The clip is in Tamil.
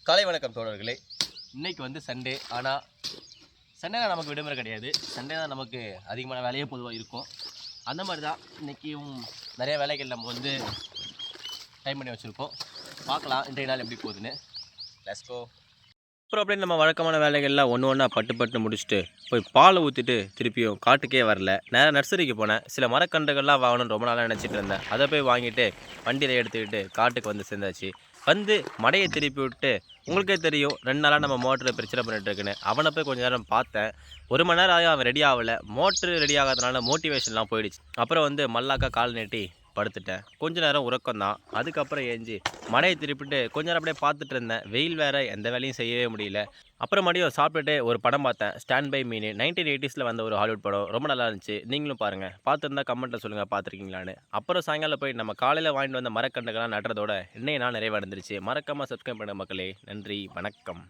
காலை வணக்கம் தோழர்களே. இன்னைக்கு வந்து சண்டே. ஆனால் சண்டே தான் நமக்கு விடுமுறை கிடையாது. சண்டே தான் நமக்கு அதிகமான வேலையே பொதுவாக இருக்கும். அந்த மாதிரி தான் இன்றைக்கியும் நிறைய வேலைகள் நம்ம வந்து டைம் பண்ணி வச்சுருக்கோம். பார்க்கலாம் இன்றைய நாள் எப்படி போகுதுன்னு. Let's go. அப்புறம் அப்படியே நம்ம வழக்கமான வேலைகள்லாம் ஒன்று ஒன்றா பட்டு பட்டு முடிச்சுட்டு போய் பாலை ஊற்றிட்டு திருப்பியும் காட்டுக்கே வரல. நேராக நர்சரிக்கு போனேன். சில மரக்கன்றுகள்லாம் வாங்கணும்னு ரொம்ப நாளாக நினச்சிட்டு இருந்தேன். அதை போய் வாங்கிட்டு வண்டியில் எடுத்துக்கிட்டு காட்டுக்கு வந்து சேர்ந்தாச்சு. வந்து மடையை திருப்பி விட்டு உங்களுக்கே தெரியும் 2 நாளாக நம்ம மோட்டரை பிரச்சனை பண்ணிட்டு இருக்குன்னு. அவனை போய் கொஞ்சம் நேரம் பார்த்தேன். 1 மணி நேரம் ஆகி அவன் ரெடி ஆகலை. மோட்ரு ரெடி ஆகாதனால மோட்டிவேஷன்லாம் போயிடுச்சு. அப்புறம் வந்து மல்லாக்கா கால் நீட்டி படுத்துட்டேன். கொஞ்ச நேரம் உறக்கம் தான். அதுக்கப்புறம் ஏஞ்சி மடையை திருப்பிட்டு கொஞ்ச நேரம் அப்படியே பார்த்துட்டு இருந்தேன். வெயில் வேறு, எந்த வேலையும் செய்யவே முடியல. அப்புறம் மறுபடியும் சாப்பிட்டுட்டு ஒரு படம் பார்த்தேன். ஸ்டாண்ட் பை மீனு 1980s வந்த ஒரு ஹாலிவுட் படம். ரொம்ப நல்லா இருந்துச்சு. நீங்களும் பாருங்கள். பார்த்துருந்தா கமெண்ட்டில் சொல்லுங்கள் பார்த்துருக்கீங்களான்னு. அப்புறம் சாயங்காலம் போய் நம்ம காலையில் வாங்கிட்டு வந்த மரக்கன்றுகள்லாம் நடுறதோட இன்னைய நாள் நிறைவடைந்துருச்சு. மறக்காமல் சப்ஸ்கிரைப் பண்ணுங்க மக்களே. நன்றி, வணக்கம்.